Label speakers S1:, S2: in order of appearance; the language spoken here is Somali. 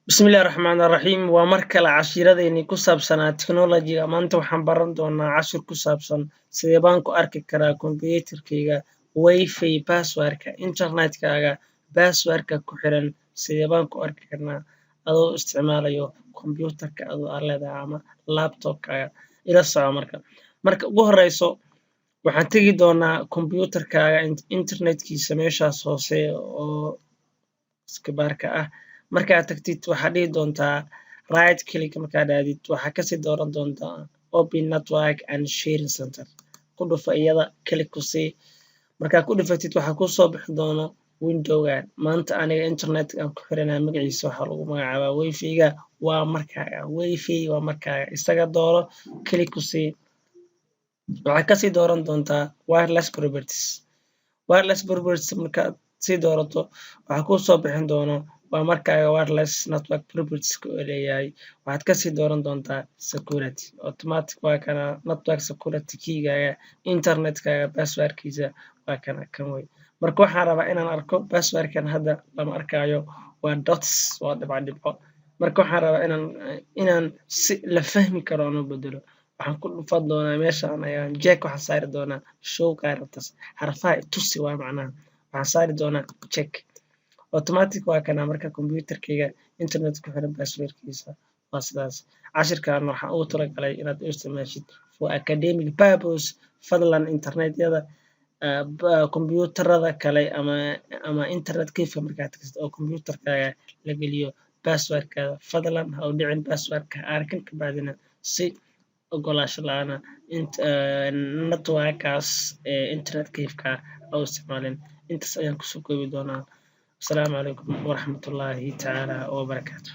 S1: بسم الله الرحمن الرحيم ومركل عشيرتيني ku saabsanaa technology-ga maanta waxaan baran doonaa cashir ku saabsan sidee baan ku arki karaa kombiyuutarkayga wifi passwordka internetkaaga passwordka ku xiran sidee baan ku arki karnaa adoo isticmaalayo kombiyuutarka adoo aad leedahay ama laptopkaaga ila soco marka ugu horeyso waxaan tegi doonaa kombiyuutarkaaga internetkiisa meeshaas hoose oo iskabaarka ah markaad tagtid waxaad dhihi doontaa right click markaad dhahdid waxaa kasii dooran doontaa open network and sharing center ku dhufo iyada click ku sii markaad ku dhufatid waxaa kusoo bixi doono windowgan maanta aniga internetka aan ku xiranaa magaciisa waxaa lagu magacaabaa wifi-ga waa markaaga isaga dooro click ku sii waxaad kasii dooran doontaa wireless properties markaad sii doorato waxaa kusoo bixin doono waa markaaga wireless network properties ku leeyahay waxaad kasii dooran doontaa security automatic waa kana network security keygaaga internetkaaga passwordkiisa waa kana kan wey marka waxaan rabaa inaan arko passwordkan hadda lama arkaayo waa dots waa dhibco marka waxaan rabaa inaan si la fahmi karo aan u bedelo waxaan ku dhufan doonaa meeshaan ayaan check waxaan saari doonaa show characters xarfaha tusi waa macnaha waxaan saari doonaa check automatic waa kana marka kombiyuutarkayga internet ku xiran passwordkiisa waa sidaas cashirkan waxaan ugu talagalay inaad u isticmaashid for academic purpose fadlan internetyada kombiyuutarada kale ama internet cafe markaad tagtid oo kombiyuutarkaaga la geliyo passwordkaada fadlan ha u dhicin passwordka arkin ka bacdina si ogolaansho la-aana networkaas internet cafe-ka ha u isticmaalin intaas ayaan kusoo koobi doonaa. السلام عليكم ورحمة الله تعالى وبركاته.